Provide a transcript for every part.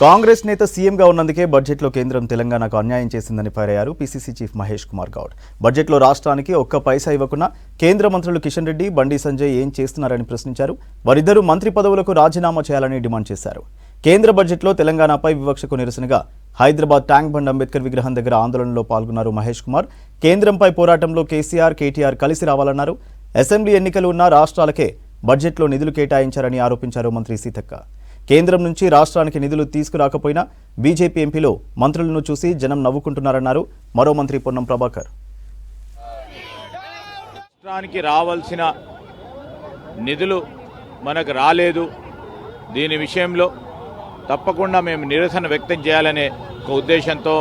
కాంగ్రెస్ నేత సీఎంగా ఉన్నందుకే బడ్జెట్లో కేంద్రం తెలంగాణకు అన్యాయం చేసిందని ఫైర్ అయ్యారు పీసీసీ చీఫ్ మహేష్ కుమార్ గౌడ్. బడ్జెట్లో రాష్ట్రానికి ఒక్క పైసా ఇవ్వకున్నా కేంద్ర మంత్రులు కిషన్ రెడ్డి, బండి సంజయ్ ఏం చేస్తున్నారని ప్రశ్నించారు. వారిద్దరూ మంత్రి పదవులకు రాజీనామా చేయాలని డిమాండ్ చేశారు. కేంద్ర బడ్జెట్లో తెలంగాణపై వివక్షకు నిరసనగా హైదరాబాద్ ట్యాంక్ బండ్ అంబేద్కర్ విగ్రహం దగ్గర ఆందోళనలో పాల్గొన్నారు మహేష్ కుమార్. కేంద్రంపై పోరాటంలో కేసీఆర్, కేటీఆర్ కలిసి రావాలన్నారు. అసెంబ్లీ ఎన్నికలు ఉన్న రాష్ట్రాలకే బడ్జెట్లో నిధులు కేటాయించారని ఆరోపించారు మంత్రి సీతక్క. కేంద్రం నుంచి రాష్ట్రానికి నిధులు తీసుకురాకపోయినా బీజేపీ ఎంపీలో మంత్రులను చూసి జనం నవ్వుకుంటున్నారన్నారు మరో మంత్రి పొన్నం ప్రభాకర్. రాష్ట్రానికి రావాల్సిన నిధులు మనకు రాలేదు. దీని విషయంలో తప్పకుండా మేము నిరసన వ్యక్తం చేయాలనే ఒక ఉద్దేశంతో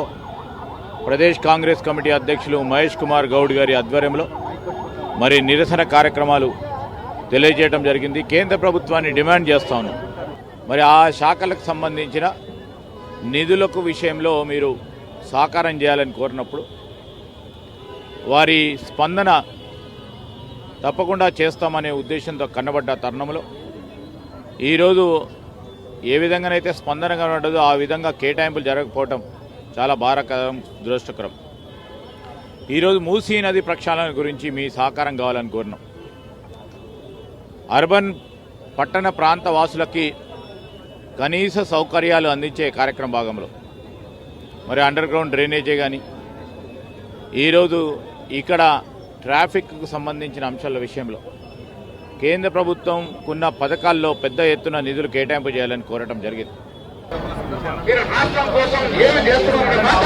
ప్రదేశ్ కాంగ్రెస్ కమిటీ అధ్యక్షులు మహేష్ కుమార్ గౌడ్ గారి ఆధ్వర్యంలో మరి నిరసన కార్యక్రమాలు తెలియజేయడం జరిగింది. కేంద్ర ప్రభుత్వాన్ని డిమాండ్ చేస్తా ఉన్నాం. మరి ఆ శాఖలకు సంబంధించిన నిధులకు విషయంలో మీరు సహకారం చేయాలని కోరినప్పుడు వారి స్పందన తప్పకుండా చేస్తామనే ఉద్దేశంతో కన్నబడ్డ తరుణంలో ఈరోజు ఏ విధంగానైతే స్పందన కనబడ్డదో ఆ విధంగా కేటాయింపులు జరగకపోవటం చాలా బాధాకరం, దురదృష్టకరం. ఈరోజు మూసీ నది ప్రక్షాళన గురించి మీ సహకారం కావాలని కోరినాం. అర్బన్ పట్టణ ప్రాంత వాసులకి కనీస సౌకర్యాలు అందించే కార్యక్రమ భాగంలో మరి అండర్ గ్రౌండ్ డ్రైనేజే కానీ ఈరోజు ఇక్కడ ట్రాఫిక్కు సంబంధించిన అంశాల విషయంలో కేంద్ర ప్రభుత్వంకున్న పథకాల్లో పెద్ద ఎత్తున నిధులు కేటాయింపు చేయాలని కోరటం జరిగింది. రాష్ట్రం కోసం ఏమి చేస్తున్నారనే మాట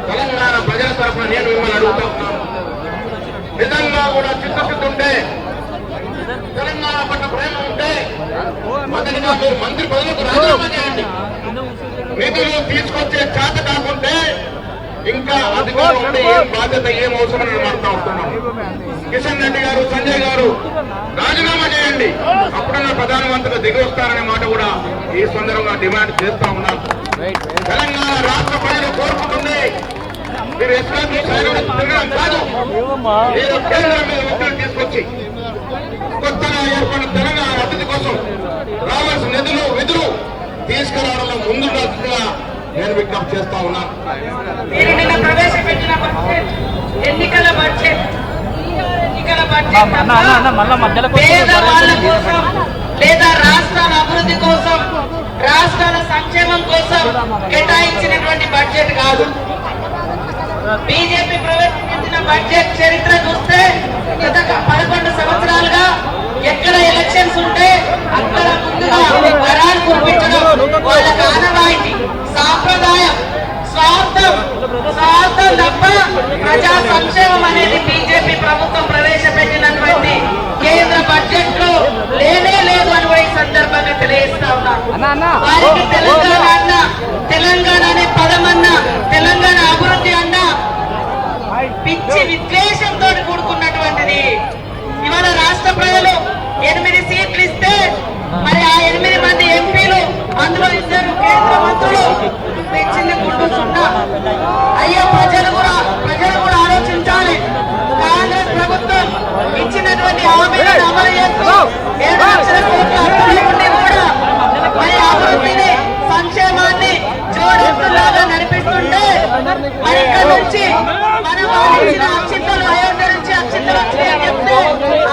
తెలంగాణ ప్రజల తరఫున నేను మిమ్మల్ని అడుగుతా ఉన్నాను. నిజంగా కూడా చిత్తశుద్ధి ఉంటే, తెలంగాణ పట్ల ప్రేమ ఉంటే మొదటిగా మీరు మంత్రి పదవులకు రాజీనామా చేయండి. నిధులు తీసుకొచ్చే చేత కాకుంటే ఇంకా అధికారం ఉంటే ఏం బాధ్యత, ఏం అవసరం మారుతా ఉంటున్నాం. కిషన్ రెడ్డి గారు, సంజయ్ గారు రాజీనామా చేయండి. అప్పుడన్నా ప్రధానమంత్రిగా దిగి వస్తారనే మాట కూడా ఈ సందర్భంగా డిమాండ్ చేస్తా ఉన్నాం. తెలంగాణ రాష్ట్ర ప్రజలు కోరుకుంటుంది మీరు ఎస్టాబ్లిష్ తిరగడం కాదు, ఏదో కేంద్రం మీద ఒత్తిడి తీసుకొచ్చి కొత్తగా ఏర్పడిన తెలంగాణ అభివృద్ధి కోసం రావాల్సిన నిధులు, విధులు తీసుకురావడంలో ముందుగా నేను విజ్ఞప్తి చేస్తా ఉన్నాను. మీరు నిన్న ప్రవేశపెట్టిన బడ్జెట్ ఎన్నికల బడ్జెట్ పేదవాళ్ళ కోసం లేదా రాష్ట్రాల అభివృద్ధి కోసం, రాష్ట్రాల సంక్షేమం కోసం కేటాయించినటువంటి బడ్జెట్ కాదు. బీజేపీ ప్రవేశపెట్టిన బడ్జెట్ చరిత్ర చూస్తే గత 11 సంవత్సరాలుగా ఎక్కడ ఎలక్షన్స్ ఉంటే అక్కడ ముందుగా వరాలు కురిపించడం వాళ్ళకి ఆనవాయితీ, సాంప్రదాయం. స్వార్థం తప్ప ప్రజా సంక్షేమం అనేది బీజేపీ ప్రభుత్వం ప్రవేశపెట్టినటువంటి కేంద్ర బడ్జెట్ లో లేనే లేదు అని ఈ సందర్భంగా తెలియజేస్తా ఉన్నా. వారికి తెలంగాణ అన్న, తెలంగాణ అనే పదమన్నా, తెలంగాణ అభివృద్ధి అన్నా పిచ్చి విద్వేషంతో కూడుకున్నటువంటిది. ఇవాళ రాష్ట్ర ప్రజలు 8 సీట్లు ఇస్తే మరి ఆ 8 మంది ఎంపీలు, అందులో 2 కేంద్ర మంత్రులు పెంచింది గుండుతున్నా. అయ్యా ప్రజలు కూడా ఆలోచించాలి. కాంగ్రెస్ ప్రభుత్వం ఇచ్చినటువంటి హామీలను అమలు చేస్తూ 7 లక్షల కోట్ల అప్పులు ఉండి కూడా మరి అభివృద్ధిని, సంక్షేమాన్ని జోడెత్తులాగా నడిపిస్తుంటే మరి ఇక్కడ నుంచి మన వారించిన అక్షింతలు, అయోధ్య నుంచి అక్షింతలు వచ్చాయని చెప్తే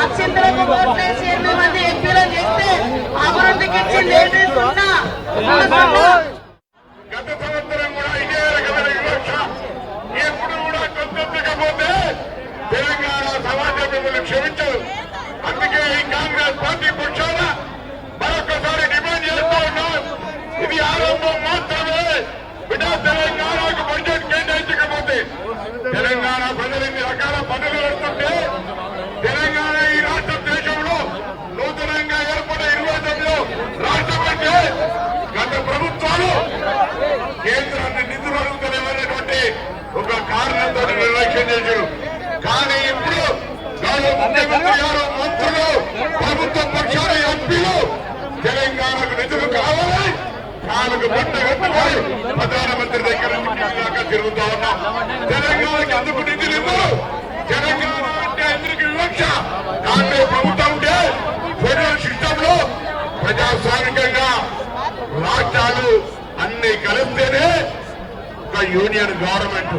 అక్షింతలకు ఓట్లేసి 8 మంది ఎంపీలను చేస్తే అభివృద్ధికి ఇచ్చింది ఏంటన్నా. గత సంవత్సరం కూడా ఇదే రకమైన వివక్ష ఎప్పుడు కూడా కొత్తకపోతే తెలంగాణ సమాజం మిమ్మల్ని క్షమించదు. అందుకే ఈ కాంగ్రెస్ పార్టీ పక్షాన మరొకసారి డిమాండ్ చేస్తూ ఉన్నాం. ఇది ఆరంభం మాత్రమే. బిడ్డ తెలంగాణకు బడ్జెట్ కేటాయించకపోతే తెలంగాణ ప్రజలు ఇన్ని రకాల పనులు పెడుతుంటే తెలంగాణ ఈ రాష్ట్ర దేశంలో నూతనంగా ఏర్పడే 29లో రాష్ట్రం అంటే గత ప్రభుత్వాలు కేంద్రాన్ని నిధులు అడుగుతలేమనేటువంటి ఒక కారణంతో నిర్లక్ష్యం చేశారు. కానీ ఇప్పుడు ముఖ్యమంత్రి గారు, మంత్రులు, ప్రభుత్వ పక్షాల ఎంపీలు తెలంగాణకు నిధులు కావాలి, నాలుగు బట్ట కట్టుకొని ప్రధానమంత్రి దగ్గర దాకా తిరుగుతా ఉన్నాం. తెలంగాణకి ఎందుకు నిధులు ఇవ్వరు? తెలంగాణ అంటే అందరికి వివక్ష. కాంగ్రెస్ ప్రభుత్వం ఉంటే ఫెడరల్ సిస్టమ్ లో ప్రజాస్వామికంగా రాష్ట్రాలు అన్ని కలిస్తేనే ఒక యూనియన్ గవర్నమెంట్.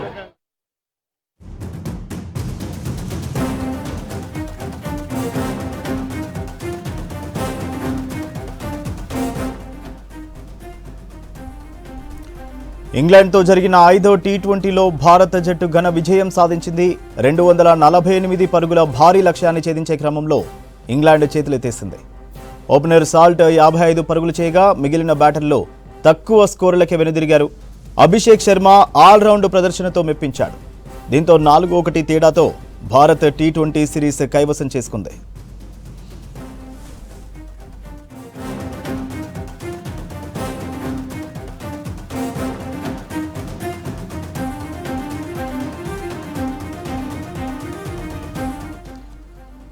ఇంగ్లాండ్తో జరిగిన 5వ టీ20లో భారత జట్టు ఘన విజయం సాధించింది. 248 పరుగుల భారీ లక్ష్యాన్ని ఛేదించే క్రమంలో ఇంగ్లాండ్ చేతులెత్తేసింది. ఓపెనర్ సాల్ట్ 55 పరుగులు చేయగా మిగిలిన బ్యాటర్లో తక్కువ స్కోరులకే వెనుదిరిగారు. అభిషేక్ శర్మ ఆల్రౌండ్ ప్రదర్శనతో మెప్పించాడు. దీంతో 4-1 తేడాతో భారత్ టీ20 సిరీస్ కైవసం చేసుకుంది.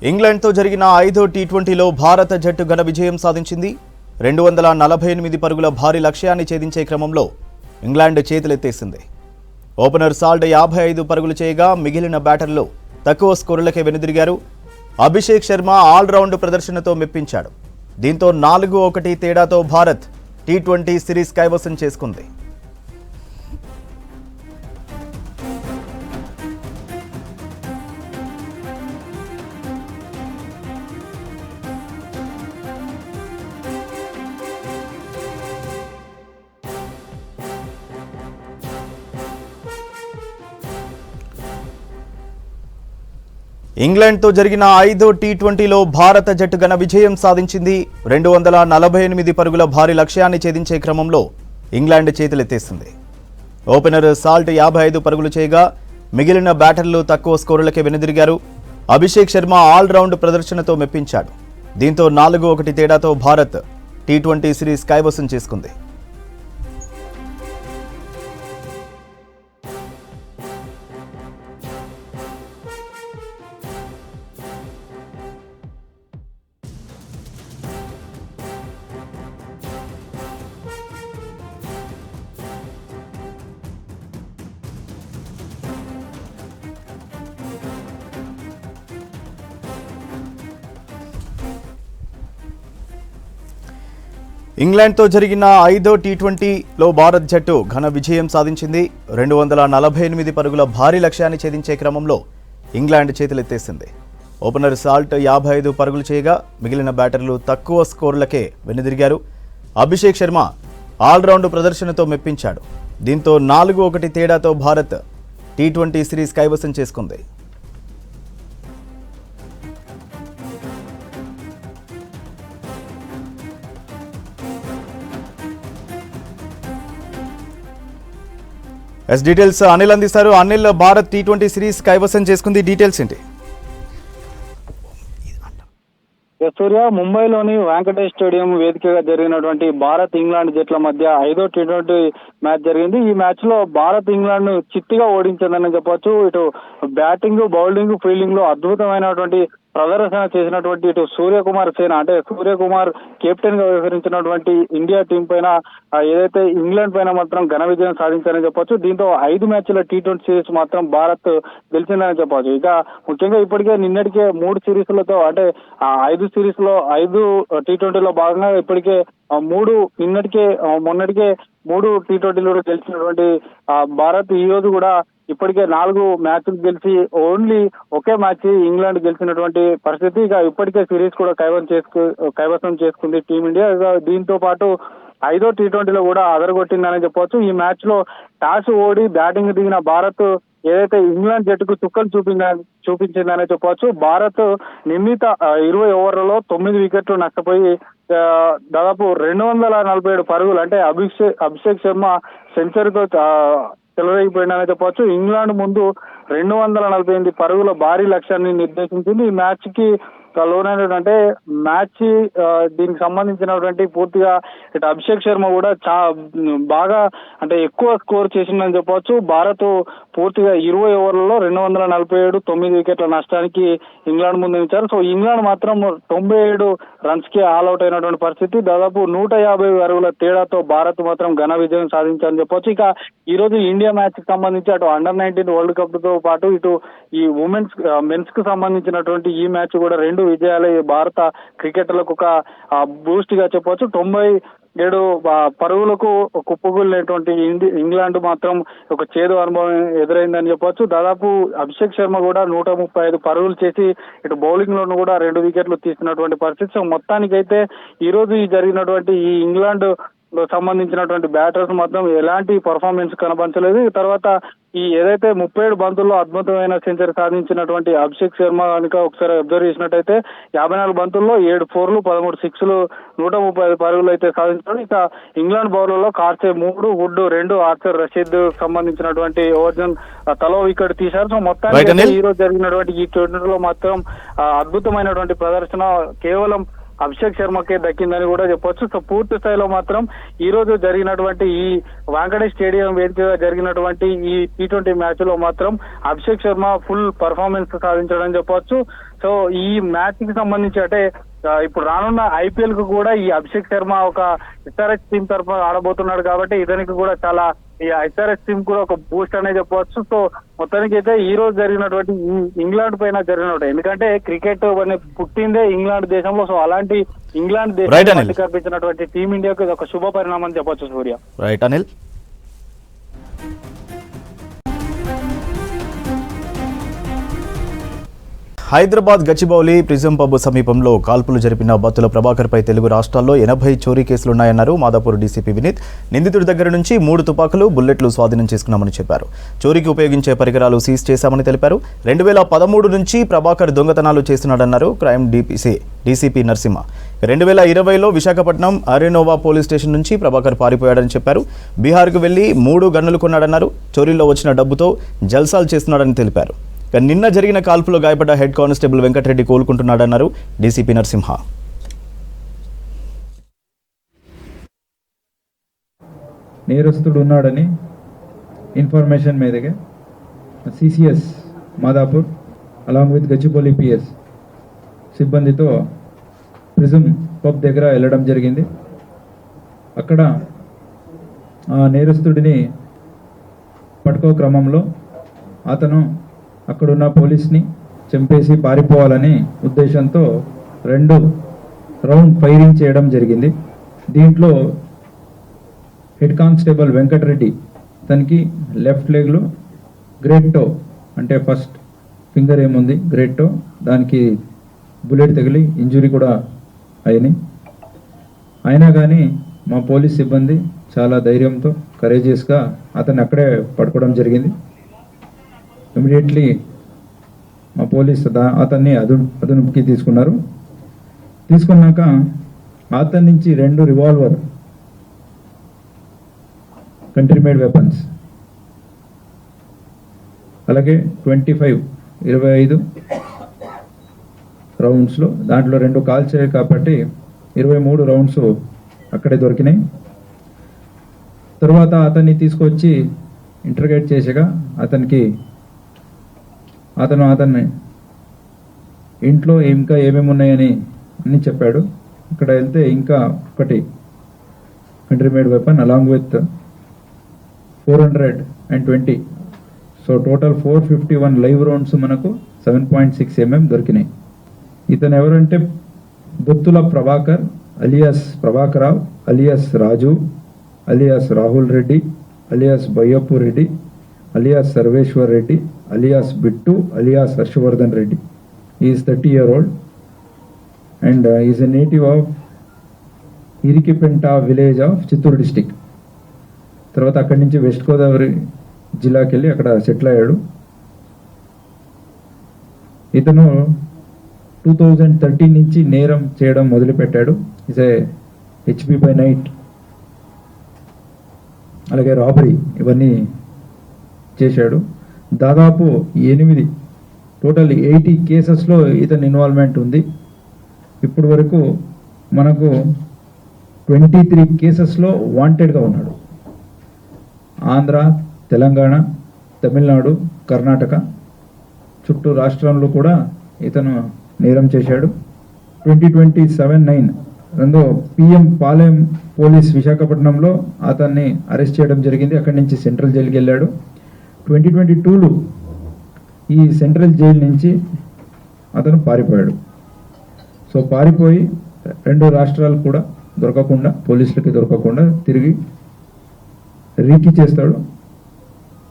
ఇంగ్లాండ్తో జరిగిన 5వ టీ20లో భారత జట్టు ఘన విజయం సాధించింది. 248 పరుగుల భారీ లక్ష్యాన్ని ఛేదించే క్రమంలో ఇంగ్లాండ్ చేతులెత్తేసింది. ఓపెనర్ సాల్ట్ 55 పరుగులు చేయగా మిగిలిన బ్యాటర్లు తక్కువ స్కోరులకే వెనుదిరిగారు. అభిషేక్ శర్మ ఆల్రౌండ్ ప్రదర్శనతో మెప్పించాడు. దీంతో 4-1 తేడాతో భారత్ టీ20 సిరీస్ కైవసం చేసుకుంది. ఇంగ్లాండ్తో జరిగిన 5వ టీ20లో భారత జట్టు ఘన విజయం సాధించింది. 248 పరుగుల భారీ లక్ష్యాన్ని ఛేదించే క్రమంలో ఇంగ్లాండ్ చేతులెత్తేసింది. ఓపెనర్ సాల్ట్ 55 పరుగులు చేయగా మిగిలిన బ్యాటర్లు తక్కువ స్కోరులకే వెనుదిరిగారు. అభిషేక్ శర్మ ఆల్రౌండ్ ప్రదర్శనతో మెప్పించాడు. దీంతో 4-1 తేడాతో భారత్ టీ20 సిరీస్ కైవసం చేసుకుంది. ఇంగ్లాండ్తో జరిగిన 5వ టీ20లో భారత్ జట్టు ఘన విజయం సాధించింది. 248 పరుగుల భారీ లక్ష్యాన్ని ఛేదించే క్రమంలో ఇంగ్లాండ్ చేతులెత్తేసింది. ఓపెనర్ సాల్ట్ 55 పరుగులు చేయగా మిగిలిన బ్యాటర్లు తక్కువ స్కోర్లకే వెనుదిరిగారు. అభిషేక్ శర్మ ఆల్రౌండ్ ప్రదర్శనతో మెప్పించాడు. దీంతో 4-1 తేడాతో భారత్ టీ20 సిరీస్ కైవసం చేసుకుంది. డీటెయిల్స్ అనిల్ అందిస్తారు. అనిల్, భారత్ టీ20 సిరీస్ కైవసం చేసుకుంది, డీటెయిల్స్ ఏంటి? సూర్య, ముంబైలోని వెంకటేష్ స్టేడియం వేదికగా జరిగినటువంటి భారత్ ఇంగ్లాండ్ జట్ల మధ్య 5వ టీ20 మ్యాచ్ జరిగింది. ఈ మ్యాచ్ లో భారత్ ఇంగ్లాండ్ ను చిత్తుగా ఓడించిందని చెప్పొచ్చు. ఇటు బ్యాటింగ్, బౌలింగ్, ఫీల్డింగ్ లో అద్భుతమైనటువంటి ప్రదర్శన చేసినటువంటి ఇటు సూర్యకుమార్ సేన, అంటే సూర్యకుమార్ కెప్టెన్ గా వ్యవహరించినటువంటి ఇండియా టీం పైన ఏదైతే ఇంగ్లాండ్ పైన మాత్రం ఘన విజయం సాధించారని చెప్పొచ్చు. దీంతో 5 మ్యాచ్ల టీ20 సిరీస్ మాత్రం భారత్ గెలిచిందని చెప్పొచ్చు. ఇక ముఖ్యంగా ఇప్పటికే నిన్నటికే 3 సిరీస్లతో, అంటే 5 సిరీస్ లో 5 టీ20లో భాగంగా ఇప్పటికే 3 నిన్నటికే మొన్నటికే 3 టీ20లో గెలిచినటువంటి భారత్ ఈ రోజు కూడా ఇప్పటికే 4 మ్యాచ్లు గెలిచి ఓన్లీ ఒకే మ్యాచ్ ఇంగ్లాండ్ గెలిచినటువంటి పరిస్థితి. ఇక ఇప్పటికే సిరీస్ కూడా కైవసం చేసుకుంది టీమిండియా. దీంతో పాటు 5వ టీ20లో కూడా అదరగొట్టిందని చెప్పవచ్చు. ఈ మ్యాచ్ లో టాస్ ఓడి బ్యాటింగ్ దిగిన భారత్ ఏదైతే ఇంగ్లాండ్ జట్టుకు చుక్కలు చూపించిందనే చెప్పవచ్చు. భారత్ నిర్ణీత 20 ఓవర్లలో 9 వికెట్లు నష్టపోయి దాదాపు 247 పరుగులు, అంటే అభిషేక్ శర్మ సెంచరీతో చెలరేగిపోయిందని చెప్పవచ్చు. ఇంగ్లాండ్ ముందు 248 పరుగుల భారీ లక్ష్యాన్ని నిర్దేశించింది. ఈ మ్యాచ్ కి లోనైనటువంటి మ్యాచ్ దీనికి సంబంధించినటువంటి పూర్తిగా ఇటు అభిషేక్ శర్మ కూడా బాగా, అంటే ఎక్కువ స్కోర్ చేసిందని చెప్పవచ్చు. భారత్ పూర్తిగా 20 ఓవర్లలో 247, 9 వికెట్ల నష్టానికి ఇంగ్లాండ్ ముందు ఉంచారు. సో ఇంగ్లాండ్ మాత్రం 97 రన్స్ కి ఆల్అౌట్ అయినటువంటి పరిస్థితి. దాదాపు 150 పరుగుల తేడాతో భారత్ మాత్రం ఘన విజయం సాధించారని చెప్పొచ్చు. ఇక ఈ రోజు ఇండియా మ్యాచ్ కి సంబంధించి అటు అండర్-19 వరల్డ్ కప్ తో పాటు ఇటు ఈ మెన్స్ కు సంబంధించినటువంటి ఈ మ్యాచ్ కూడా 2 విజయాలు భారత క్రికెటర్లకు ఒక బూస్ట్ గా చెప్పవచ్చు. 7 పరుగులకు కుప్పకూలినటువంటి ఇంగ్లాండ్ మాత్రం ఒక చేదు అనుభవం ఎదురైందని చెప్పొచ్చు. దాదాపు అభిషేక్ శర్మ కూడా 135 పరుగులు చేసి ఇటు బౌలింగ్ లోను కూడా 2 వికెట్లు తీసినటువంటి పరిస్థితి. సో మొత్తానికైతే ఈ రోజు జరిగినటువంటి ఈ ఇంగ్లాండ్ సంబంధించినటువంటి బ్యాటర్స్ మాత్రం ఎలాంటి పర్ఫార్మెన్స్ కనబరచలేదు. తర్వాత ఈ ఏదైతే 37 బంతుల్లో అద్భుతమైన సెంచరీ సాధించినటువంటి అభిషేక్ శర్మ కనుక ఒకసారి అబ్జర్వ్ చేసినట్టయితే 54 బంతుల్లో 7 4లు 13 6లు 135 పరుగులు అయితే సాధించాడు. ఇక ఇంగ్లాండ్ బౌలర్లో కార్సే 3, వుడ్ 2, ఆర్చర్ రషీద్ సంబంధించినటువంటి ఓవర్జన్ తలో వికెట్ తీశారు. సో మొత్తానికి ఈ రోజు జరిగినటువంటి ఈ టోర్నీలో మాత్రం అద్భుతమైనటువంటి ప్రదర్శన కేవలం అభిషేక్ శర్మకే దక్కిందని కూడా చెప్పొచ్చు. సో పూర్తి స్థాయిలో మాత్రం ఈ రోజు జరిగినటువంటి ఈ వాంకడేష్ స్టేడియం వేదికగా జరిగినటువంటి ఈ T20 మ్యాచ్ లో మాత్రం అభిషేక్ శర్మ ఫుల్ పర్ఫార్మెన్స్ సాధించడం చెప్పొచ్చు. సో ఈ మ్యాచ్ కి సంబంధించి అంటే ఇప్పుడు రానున్న IPL కు కూడా ఈ అభిషేక్ శర్మ ఒక SRH టీం తరఫున ఆడబోతున్నాడు కాబట్టి ఇతనికి కూడా చాలా ఈ SRH టీం కూడా ఒక బూస్ట్ అనే చెప్పవచ్చు. సో మొత్తానికి అయితే ఈ రోజు జరిగినటువంటి ఈ ఇంగ్లాండ్ పైన జరిగినట్టు, ఎందుకంటే క్రికెట్ అనే పుట్టిందే ఇంగ్లాండ్ దేశంలో. సో అలాంటి ఇంగ్లాండ్ దేశం కల్పించినటువంటి టీమిండియాకు ఇది ఒక శుభ పరిణామం చెప్పొచ్చు. Surya right Anil. Hyderabad Gachibowli prism pub సమీపంలో కాల్పులు జరిపిన బత్తుల ప్రభాకర్పై తెలుగు రాష్ట్రాల్లో 80 చోరీ కేసులున్నాయన్నారు మాదాపూర్ డీసీపీ వినీత్. నిందితుడి దగ్గర నుంచి 3 తుపాకులు, బుల్లెట్లు స్వాధీనం చేసుకున్నామని చెప్పారు. చోరీకి ఉపయోగించే పరికరాలు సీజ్ చేశామని తెలిపారు. 2013 నుంచి ప్రభాకర్ దొంగతనాలు చేస్తున్నాడన్నారు క్రైమ్ డీసీపీ నరసింహ. 2020లో విశాఖపట్నం అరెనోవా పోలీస్ స్టేషన్ నుంచి ప్రభాకర్ పారిపోయాడని చెప్పారు. బీహార్కు వెళ్లి 3 గన్నులు కొన్నాడన్నారు. చోరీలో వచ్చిన డబ్బుతో జల్సాలు చేస్తున్నాడని తెలిపారు. నిన్న జరిగిన కాల్పులో గాయపడ్డ హెడ్ కానిస్టేబుల్ వెంకటరెడ్డి కోలుకుంటున్నాడన్నారు డీసీపీ నరసింహ. నేరస్తుడు ఉన్నాడని ఇన్ఫర్మేషన్ మీదగా CCS Madhapur along with Gachibowli PS సిబ్బందితో ప్రిజం పబ్ దగ్గర వెళ్ళడం జరిగింది. అక్కడ ఆ నేరస్తుడిని పట్టుకో క్రమంలో అతను అక్కడున్న పోలీస్ని చంపేసి పారిపోవాలని ఉద్దేశంతో 2 రౌండ్ ఫైరింగ్ చేయడం జరిగింది. దీంట్లో హెడ్ కానిస్టేబుల్ వెంకటరెడ్డి తనకి లెఫ్ట్ లెగ్లో గ్రేట్ టో అంటే ఫస్ట్ ఫింగర్ ఏముంది గ్రేట్ టో దానికి బుల్లెట్ తగిలి ఇంజురీ కూడా అయినాయి. అయినా కానీ మా పోలీస్ సిబ్బంది చాలా ధైర్యంతో కరేజియస్గా అతన్ని అక్కడే పట్టుకోవడం జరిగింది. ఇమీడియట్లీ మా పోలీస్ అతన్ని అదుపుకి తీసుకున్నారు. తీసుకున్నాక అతని నుంచి 2 రివాల్వర్ కంట్రీ మేడ్ వెపన్స్ అలాగే 25 రౌండ్స్లో దాంట్లో 2 కాల్చాయి కాబట్టి 23 రౌండ్స్ అక్కడే దొరికినాయి. తర్వాత అతన్ని తీసుకొచ్చి ఇంటర్గేట్ చేసగా అతన్ని ఇంట్లో ఇంకా ఏమేమి ఉన్నాయని అన్ని చెప్పాడు. అక్కడ వెళ్తే ఇంకా ఒకటి country made weapon along with 420 so total 451 live rounds మనకు 7.6 mm దొరికినాయి. ఇతను ఎవరంటే Bothula Prabhakar alias Prabhakar Rao alias Raju alias Rahul Reddy alias Bayyappu Reddy alias Sarveshwar Reddy alias Bittu alias Harshvardhan Reddy. He is 30-year-old and he is a native of Irikipenta village of Chittoor district. తర్వాత అక్కడి నుంచి west Godavari జిల్లాకి వెళ్ళి అక్కడ సెటిల్ అయ్యాడు. ఇతను 2013 నుంచి నేరం చేయడం మొదలుపెట్టాడు. Is a HP by night అలాగే రాబరీ ఇవన్నీ చేశాడు. దాదాపు 8 టోటల్ 80 కేసెస్లో ఇతని ఇన్వాల్వ్మెంట్ ఉంది. ఇప్పటి వరకు మనకు 23 కేసెస్లో వాంటెడ్గా ఉన్నాడు. ఆంధ్ర, తెలంగాణ, తమిళనాడు, కర్ణాటక చుట్టూ రాష్ట్రంలో కూడా ఇతను నేరం చేశాడు. 2027-9 PM పాలెం పోలీస్ విశాఖపట్నంలో అతన్ని అరెస్ట్ చేయడం జరిగింది. అక్కడి నుంచి సెంట్రల్ జైలుకి వెళ్ళాడు. 2022లో ఈ సెంట్రల్ జైలు నుంచి అతను పారిపోయాడు. సో పారిపోయి 2 రాష్ట్రాలు కూడా దొరకకుండా, పోలీసులకి దొరకకుండా తిరిగి రీకి చేస్తాడు.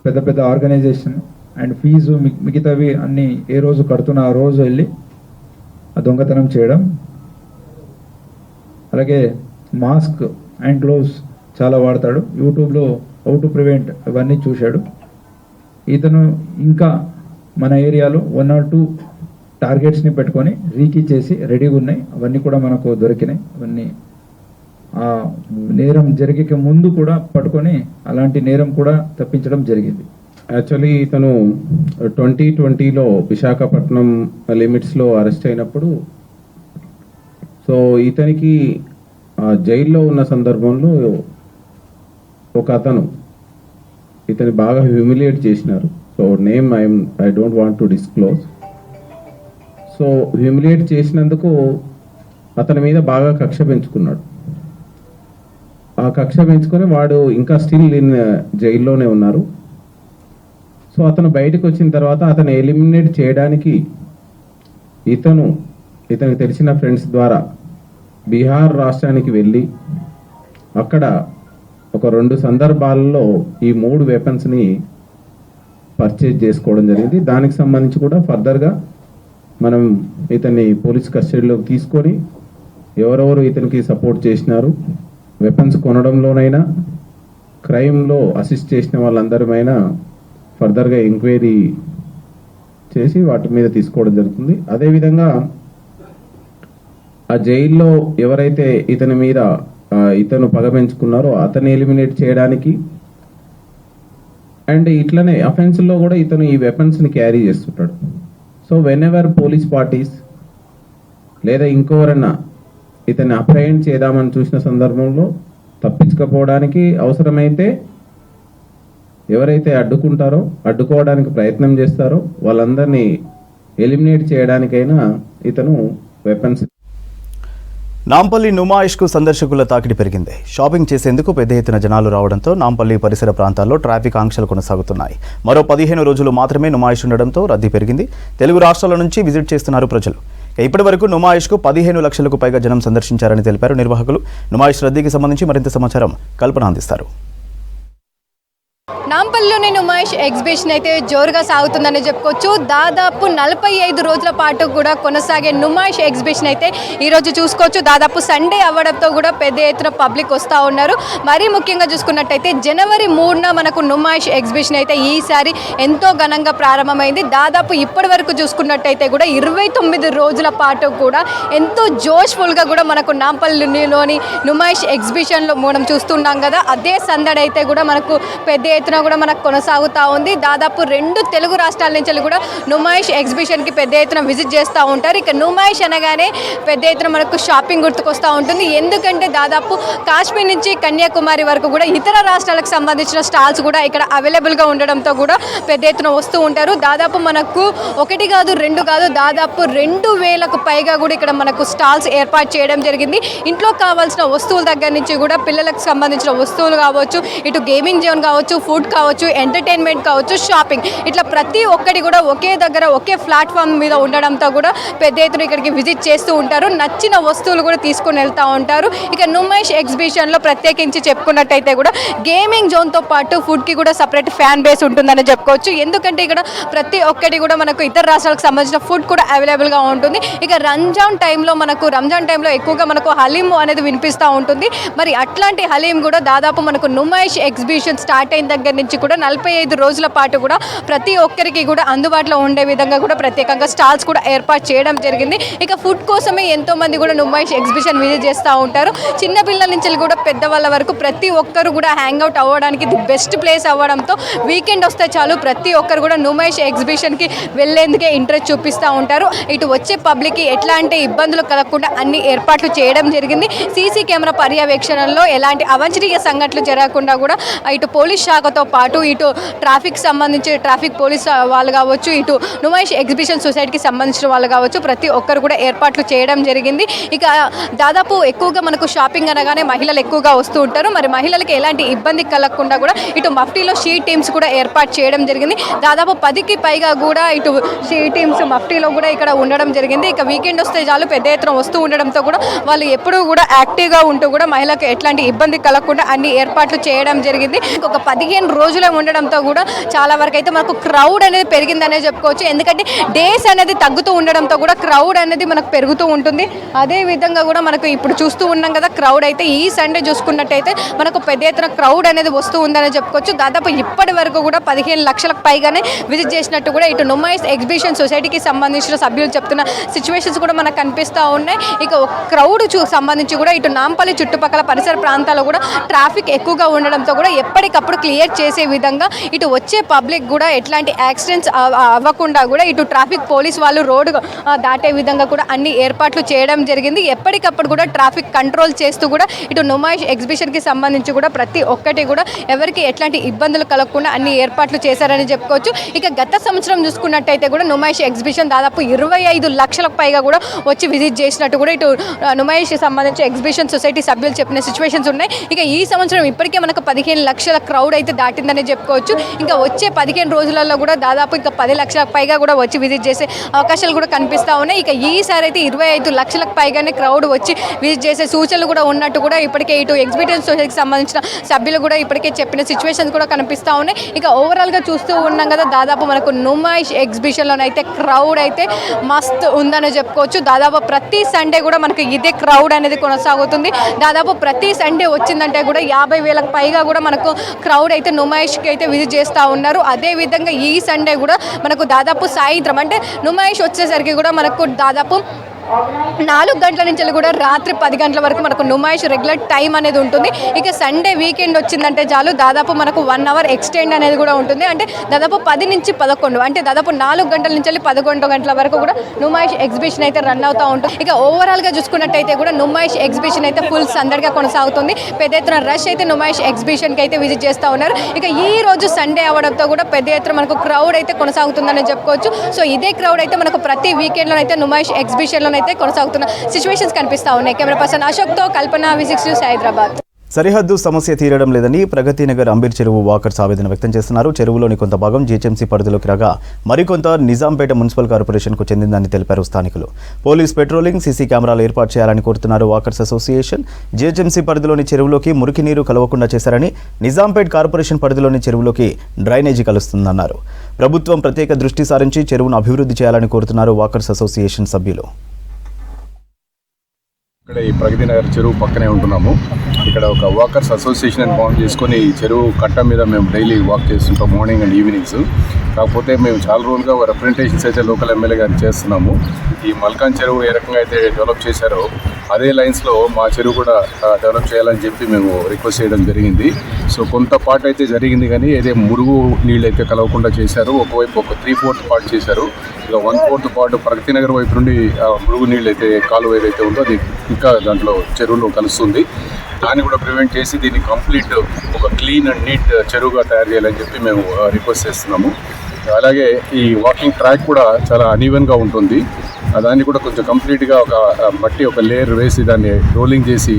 పెద్ద పెద్ద ఆర్గనైజేషన్ అండ్ ఫీజు మిగతావి అన్నీ ఏ రోజు కడుతున్న ఆ రోజు వెళ్ళి ఆ దొంగతనం చేయడం. అలాగే మాస్క్ అండ్ గ్లోవ్స్ చాలా వాడతాడు. యూట్యూబ్లో హౌ టు ప్రివెంట్ ఇవన్నీ చూశాడు. ఇతను ఇంకా మన ఏరియాలో 1 or 2 టార్గెట్స్ని పెట్టుకొని రీకీ చేసి రెడీగా ఉన్నాయి. అవన్నీ కూడా మనకు దొరికినాయి. అవన్నీ ఆ నేరం జరిగే ముందు కూడా పట్టుకొని అలాంటి నేరం కూడా తప్పించడం జరిగింది. యాక్చువల్లీ ఇతను 2020లో విశాఖపట్నం లిమిట్స్లో అరెస్ట్ అయినప్పుడు, సో ఇతనికి జైల్లో ఉన్న సందర్భంలో ఒక అతను ఇతని బాగా హ్యూమిలియేట్ చేసినారు. So name I don't want to disclose. So humiliate చేసినందుకు అతని మీద బాగా కక్ష పెంచుకున్నాడు. ఆ కక్ష పెంచుకొని వాడు ఇంకా స్టిల్ జైల్లోనే ఉన్నారు. సో అతను బయటకు వచ్చిన తర్వాత అతను ఎలిమినేట్ చేయడానికి ఇతనికి తెలిసిన ఫ్రెండ్స్ ద్వారా బీహార్ రాష్ట్రానికి వెళ్ళి అక్కడ ఒక 2 సందర్భాలలో ఈ 3 వెపన్స్ని పర్చేజ్ చేసుకోవడం జరిగింది. దానికి సంబంధించి కూడా ఫర్దర్గా మనం ఇతన్ని పోలీస్ కస్టడీలోకి తీసుకొని ఎవరెవరు ఇతనికి సపోర్ట్ చేసినారు, వెపన్స్ కొనడంలోనైనా క్రైమ్లో అసిస్ట్ చేసిన వాళ్ళందరిమైనా ఫర్దర్గా ఎంక్వైరీ చేసి వాటి మీద తీసుకోవడం జరుగుతుంది. అదేవిధంగా ఆ జైల్లో ఎవరైతే ఇతని మీద ఇతను పగ పెంచుకున్నారో అతన్ని ఎలిమినేట్ చేయడానికి అండ్ ఇట్లనే అఫెన్స్లో కూడా ఇతను ఈ వెపన్స్ని క్యారీ చేస్తుంటాడు. So when ever police parties లేదా ఇంకెవరన్నా ఇతన్ని అప్రహెండ్ చేద్దామని చూసిన సందర్భంలో తప్పించకపోవడానికి అవసరమైతే ఎవరైతే అడ్డుకోవడానికి ప్రయత్నం చేస్తారో వాళ్ళందరినీ ఎలిమినేట్ చేయడానికైనా ఇతను వెపన్స్. నాంపల్లి నుమాయిష్కు సందర్శకుల తాకిడి పెరిగింది. షాపింగ్ చేసేందుకు పెద్ద ఎత్తున జనాలు రావడంతో నాంపల్లి పరిసర ప్రాంతాల్లో ట్రాఫిక్ ఆంక్షలు కొనసాగుతున్నాయి. మరో 15 రోజులు మాత్రమే నుమాయిష్ ఉండడంతో రద్దీ పెరిగింది. తెలుగు రాష్ట్రాల నుంచి విజిట్ చేస్తున్నారు ప్రజలు. ఇప్పటి వరకు నుమాయిష్కు 15 లక్షలకు పైగా జనం సందర్శించారని తెలిపారు నిర్వాహకులు. నుమాయిష్ రద్దీకి సంబంధించి మరింత సమాచారం కల్పన అందిస్తారు. నాంపల్లిలోని నుమాయిష్ ఎగ్జిబిషన్ అయితే జోరుగా సాగుతుందని చెప్పుకోవచ్చు. దాదాపు 45 రోజుల పాటు కూడా కొనసాగే నుమాయిష్ ఎగ్జిబిషన్ అయితే ఈరోజు చూసుకోవచ్చు. దాదాపు సండే అవ్వడంతో కూడా పెద్ద ఎత్తున పబ్లిక్ వస్తూ ఉన్నారు. మరీ ముఖ్యంగా చూసుకున్నట్టయితే జనవరి 3న మనకు నుమాయిష్ ఎగ్జిబిషన్ అయితే ఈసారి ఎంతో ఘనంగా ప్రారంభమైంది. దాదాపు ఇప్పటి వరకు చూసుకున్నట్టయితే కూడా 29 రోజుల పాటు కూడా ఎంతో జోష్ఫుల్గా కూడా మనకు నాంపల్లిలోని నుమాయిష్ ఎగ్జిబిషన్లో మనం చూస్తున్నాం కదా. అదే సందడి అయితే కూడా మనకు పెద్ద ఎత్తున కూడా మనకు కొనసాగుతూ ఉంది. దాదాపు 2 తెలుగు రాష్ట్రాల నుంచి కూడా నుమాయిష్ ఎగ్జిబిషన్కి పెద్ద ఎత్తున విజిట్ చేస్తూ ఉంటారు. ఇక నుమాయిష్ అనగానే పెద్ద ఎత్తున మనకు షాపింగ్ గుర్తుకొస్తూ ఉంటుంది. ఎందుకంటే దాదాపు కాశ్మీర్ నుంచి కన్యాకుమారి వరకు కూడా ఇతర రాష్ట్రాలకు సంబంధించిన స్టాల్స్ కూడా ఇక్కడ అవైలబుల్గా ఉండడంతో కూడా పెద్ద ఎత్తున వస్తూ ఉంటారు. దాదాపు మనకు 1 కాదు 2 కాదు దాదాపు 2000కు పైగా కూడా ఇక్కడ మనకు స్టాల్స్ ఏర్పాటు చేయడం జరిగింది. ఇంట్లో కావాల్సిన వస్తువుల దగ్గర నుంచి కూడా పిల్లలకు సంబంధించిన వస్తువులు కావచ్చు, ఇటు గేమింగ్ జోన్ కావచ్చు, ఫుడ్ కావచ్చు, ఎంటర్టైన్మెంట్ కావచ్చు, షాపింగ్, ఇట్లా ప్రతి ఒక్కటి కూడా ఒకే దగ్గర ఒకే ప్లాట్ఫామ్ మీద ఉండడంతో కూడా పెద్ద ఎత్తున ఇక్కడికి విజిట్ చేస్తూ ఉంటారు. నచ్చిన వస్తువులు కూడా తీసుకొని వెళ్తూ ఉంటారు. ఇక నుమాయిష్ ఎగ్జిబిషన్లో ప్రత్యేకించి చెప్పుకున్నట్టయితే కూడా గేమింగ్ జోన్తో పాటు ఫుడ్కి కూడా సపరేట్ ఫ్యాన్ బేస్ ఉంటుందని చెప్పుకోవచ్చు. ఎందుకంటే ఇక్కడ ప్రతి ఒక్కటి కూడా మనకు ఇతర రాష్ట్రాలకు సంబంధించిన ఫుడ్ కూడా అవైలబుల్గా ఉంటుంది. ఇక రంజాన్ టైంలో ఎక్కువగా మనకు హలీం అనేది వినిపిస్తూ ఉంటుంది. మరి అట్లాంటి హలీం కూడా దాదాపు మనకు నుమాయిష్ ఎగ్జిబిషన్ స్టార్ట్ అయిన దగ్గర నుంచి కూడా 45 రోజుల పాటు కూడా ప్రతి ఒక్కరికి కూడా అందుబాటులో ఉండే విధంగా కూడా ప్రత్యేకంగా స్టాల్స్ కూడా ఏర్పాటు చేయడం జరిగింది. ఇక ఫుడ్ కోసమే ఎంతో మంది కూడా నుమాయిష్ ఎగ్జిబిషన్ విజిట్ చేస్తూ ఉంటారు. చిన్న పిల్లల నుంచి కూడా పెద్దవాళ్ళ వరకు ప్రతి ఒక్కరు కూడా హ్యాంగ్ అవుట్ అవ్వడానికి ది బెస్ట్ ప్లేస్ అవ్వడంతో వీకెండ్ వస్తే చాలు ప్రతి ఒక్కరు కూడా నుమాయిష్ ఎగ్జిబిషన్కి వెళ్లేందుకే ఇంట్రెస్ట్ చూపిస్తూ ఉంటారు. ఇటు వచ్చే పబ్లిక్కి ఎట్లాంటి ఇబ్బందులు కలగకుండా అన్ని ఏర్పాట్లు చేయడం జరిగింది. సీసీ కెమెరా పర్యవేక్షణలో ఎలాంటి అవాంఛనీయ సంఘటనలు జరగకుండా కూడా ఇటు పోలీస్ శాఖతో పాటు ఇటు ట్రాఫిక్ సంబంధించి ట్రాఫిక్ పోలీస్ వాళ్ళు కావచ్చు, ఇటు నుమాయిష్ ఎగ్జిబిషన్ సొసైటీకి సంబంధించిన వాళ్ళు కావచ్చు, ప్రతి ఒక్కరు కూడా ఏర్పాట్లు చేయడం జరిగింది. ఇక దాదాపు ఎక్కువగా మనకు షాపింగ్ అనగానే మహిళలు ఎక్కువగా వస్తూ ఉంటారు. మరి మహిళలకి ఎలాంటి ఇబ్బంది కలగకుండా కూడా ఇటు మఫ్టీలో షీ టీమ్స్ కూడా ఏర్పాటు చేయడం జరిగింది. దాదాపు 10కి పైగా కూడా ఇటు షీ టీమ్స్ మఫ్టీలో కూడా ఇక్కడ ఉండడం జరిగింది. ఇక వీకెండ్ వస్తే చాలు పెద్ద ఎత్తున వస్తూ ఉండడంతో కూడా వాళ్ళు ఎప్పుడూ కూడా యాక్టివ్గా ఉంటూ కూడా మహిళలకు ఎట్లాంటి ఇబ్బంది కలగకుండా అన్ని ఏర్పాట్లు చేయడం జరిగింది. ఇంకొక 15 రోజులే ఉండడంతో కూడా చాలా వరకు అయితే మనకు క్రౌడ్ అనేది పెరిగిందనే చెప్పుకోవచ్చు. ఎందుకంటే డేస్ అనేది తగ్గుతూ ఉండడంతో కూడా క్రౌడ్ అనేది మనకు పెరుగుతూ ఉంటుంది. అదే విధంగా కూడా మనకు ఇప్పుడు చూస్తూ ఉన్నాం కదా, క్రౌడ్ అయితే ఈ సండే చూసుకున్నట్టయితే మనకు పెద్ద ఎత్తున క్రౌడ్ అనేది వస్తూ ఉందని చెప్పుకోవచ్చు. దాదాపు ఇప్పటి వరకు కూడా 15 లక్షలకు పైగానే విజిట్ చేసినట్టు కూడా ఇటు నుమాయిష్ ఎగ్జిబిషన్ సొసైటీకి సంబంధించిన సభ్యులు చెప్తున్న సిచ్యువేషన్స్ కూడా మనకు కనిపిస్తూ ఉన్నాయి. ఇక క్రౌడ్ సంబంధించి కూడా ఇటు నాంపల్లి చుట్టుపక్కల పరిసర ప్రాంతాల్లో కూడా ట్రాఫిక్ ఎక్కువగా ఉండడంతో కూడా ఎప్పటికప్పుడు క్లియర్ చేసే విధంగా ఇటు వచ్చే పబ్లిక్ కూడా ఎట్లాంటి యాక్సిడెంట్స్ అవ్వకుండా కూడా ఇటు ట్రాఫిక్ పోలీస్ వాళ్ళు రోడ్డు దాటే విధంగా కూడా అన్ని ఏర్పాట్లు చేయడం జరిగింది. ఎప్పటికప్పుడు కూడా ట్రాఫిక్ కంట్రోల్ చేస్తూ కూడా ఇటు నుమాయిష్ ఎగ్జిబిషన్కి సంబంధించి కూడా ప్రతి ఒక్కటి కూడా ఎవరికి ఎట్లాంటి ఇబ్బందులు కలగకుండా అన్ని ఏర్పాట్లు చేశారని చెప్పుకోవచ్చు. ఇక గత సంవత్సరం చూసుకున్నట్టయితే కూడా నుమాయిష్ ఎగ్జిబిషన్ దాదాపు 25 లక్షలకు పైగా కూడా వచ్చి విజిట్ చేసినట్టు కూడా ఇటు నుమాయిష్ సంబంధించి ఎగ్జిబిషన్ సొసైటీ సభ్యులు చెప్పిన సిచ్యువేషన్స్ ఉన్నాయి. ఇక ఈ సంవత్సరం ఇప్పటికే మనకు 15 లక్షల క్రౌడ్ అయితే దాటిందని చెప్పుకోవచ్చు. ఇంకా వచ్చే 15 రోజులలో కూడా దాదాపు ఇంకా 10 లక్షలకు పైగా కూడా వచ్చి విజిట్ చేసే అవకాశాలు కూడా కనిపిస్తూ ఉన్నాయి. ఇక ఈసారి అయితే 25 లక్షలకు పైగానే క్రౌడ్ వచ్చి విజిట్ చేసే సూచనలు కూడా ఉన్నట్టు కూడా ఇప్పటికే ఇటు ఎగ్జిబిషన్ సొసైటీకి సంబంధించిన సభ్యులు కూడా ఇప్పటికే చెప్పిన సిచ్యువేషన్స్ కూడా కనిపిస్తూ ఉన్నాయి. ఇక ఓవరాల్గా చూస్తూ ఉన్నాం కదా, దాదాపు మనకు నుమాయిష్ ఎగ్జిబిషన్లోనైతే క్రౌడ్ అయితే మస్తు ఉందని చెప్పుకోవచ్చు. దాదాపు ప్రతి సండే కూడా మనకు ఇదే క్రౌడ్ అనేది కొనసాగుతుంది. దాదాపు ప్రతి సండే వచ్చిందంటే కూడా 50,000కు పైగా కూడా మనకు క్రౌడ్ అయితే నుమాయిష్కి అయితే విజిట్ చేస్తూ ఉన్నారు. అదేవిధంగా ఈ సండే కూడా మనకు దాదాపు సాయంత్రం అంటే నుమాయిష్ వచ్చేసరికి కూడా మనకు దాదాపు 4 గంటల నుంచి కూడా రాత్రి 10 గంటల వరకు మనకు నుమాయిష్ రెగ్యులర్ టైం అనేది ఉంటుంది. ఇక సండే వీకెండ్ వచ్చిందంటే చాలు దాదాపు మనకు 1 అవర్ ఎక్స్టెండ్ అనేది కూడా ఉంటుంది. అంటే దాదాపు 10 నుంచి 11 అంటే దాదాపు 4 గంటల నుంచి 11 గంటల వరకు కూడా నుమాయిష్ ఎగ్జిబిషన్ అయితే రన్ అవుతూ ఉంటుంది. ఇక ఓవరాల్గా చూసుకున్నట్టయితే కూడా నుమాయిష్ ఎగ్జిబిషన్ అయితే ఫుల్ సందడిగా కొనసాగుతుంది. పెద్ద ఎత్తున రష్ అయితే నుమాయిష్ ఎగ్జిబిషన్కి అయితే విజిట్ చేస్తూ ఉన్నారు. ఇక ఈ రోజు సండే అవడంతో కూడా పెద్ద ఎత్తున మనకు క్రౌడ్ అయితే కొనసాగుతుందని చెప్పుకోవచ్చు. సో ఇదే క్రౌడ్ అయితే మనకు ప్రతి వీకెండ్లో అయితే నుమాయిష్ ఎగ్జిబిషన్లో అయితే కొనసాగుతున్న సిచ్యువేషన్స్ కనిపిస్తూ ఉన్నాయి. కెమెరా పర్సన్ అశోక్తో కల్పన, V6 న్యూస్, హైదరాబాద్. సరిహద్దు సమస్య తీరడం లేదని ప్రగతి నగర్ అంబీర్ చెరువు వాకర్స్ ఆవేదన వ్యక్తం చేస్తున్నారు. చెరువులోని కొంత భాగం జీహెచ్ఎంసీ పరిధిలోకి రాగా మరికొంత నిజాంపేట మున్సిపల్ కార్పొరేషన్కు చెందిందని తెలిపారు స్థానికులు. పోలీస్ పెట్రోలింగ్, సీసీ కెమెరాలు ఏర్పాటు చేయాలని కోరుతున్నారు వాకర్స్ అసోసియేషన్. జీహెచ్ఎంసీ పరిధిలోని చెరువులోకి మురికి నీరు కలవకుండా చేశారని, నిజాంపేట్ కార్పొరేషన్ పరిధిలోని చెరువులోకి డ్రైనేజీ కలుస్తుందన్నారు. ప్రభుత్వం ప్రత్యేక దృష్టి సారించి చెరువును అభివృద్ధి చేయాలని కోరుతున్నారు వాకర్స్ అసోసియేషన్ సభ్యులు. ఇక్కడ ఈ ప్రగతి నగర్ చెరువు పక్కనే ఉంటున్నాము. ఇక్కడ ఒక వాకర్స్ అసోసియేషన్ ఫామ్ చేసుకొని ఈ చెరువు కట్ట మీద మేము డైలీ వాక్ చేస్తుంటాం, మార్నింగ్ అండ్ ఈవినింగ్స్. కాకపోతే మేము చాలా రోజులుగా రిప్రజెంటేషన్స్ అయితే లోకల్ ఎమ్మెల్యే గారికి చేస్తున్నాము. ఈ మల్కాన్ చెరువు ఏ రకంగా అయితే డెవలప్ చేశారో అదే లైన్స్లో మా చెరువు కూడా డెవలప్ చేయాలని చెప్పి మేము రిక్వెస్ట్ చేయడం జరిగింది. సో కొంత పార్ట్ అయితే జరిగింది, కానీ ఏదే మురుగు నీళ్ళు అయితే కలవకుండా చేశారు. ఒకవైపు ఒక 3/4 పార్ట్ చేశారు. ఇక 1/4 పార్ట్ ప్రగతి నగర్ వైపు నుండి మురుగు నీళ్ళు అయితే కాలువ ఏదైతే ఉందో అది ఇంకా దాంట్లో చెరువులో కలుస్తుంది. దాన్ని కూడా ప్రివెంట్ చేసి దీన్ని కంప్లీట్ ఒక క్లీన్ అండ్ నీట్ చెరువుగా తయారు చేయాలని చెప్పి మేము రిక్వెస్ట్ చేస్తున్నాము. అలాగే ఈ వాకింగ్ ట్రాక్ కూడా చాలా అనీవెన్గా ఉంటుంది. దాన్ని కూడా కొంచెం కంప్లీట్గా ఒక మట్టి ఒక లేయర్ వేసి దాన్ని రోలింగ్ చేసి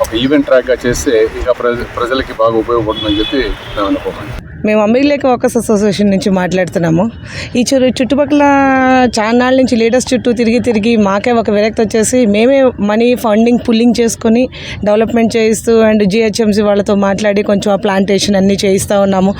ఒక ఈవెంట్ ట్రాక్గా చేస్తే ఇక ప్రజలకి బాగా ఉపయోగపడుతుందని చెప్పి మేము అనుకోమండి. మేము అంబేద్కర్ వాకర్స్ అసోసియేషన్ నుంచి మాట్లాడుతున్నాము. ఈ చుట్టుపక్కల చాన్నాళ్ళ నుంచి లీడర్స్ చుట్టూ తిరిగి మాకే ఒక విరక్తి వచ్చేసి మేమే మనీ ఫండింగ్ పుల్లింగ్ చేసుకొని డెవలప్మెంట్ చేయిస్తూ అండ్ జిహెచ్ఎంసీ వాళ్ళతో మాట్లాడి కొంచెం ఆ ప్లాంటేషన్ అన్నీ చేయిస్తూ ఉన్నాము.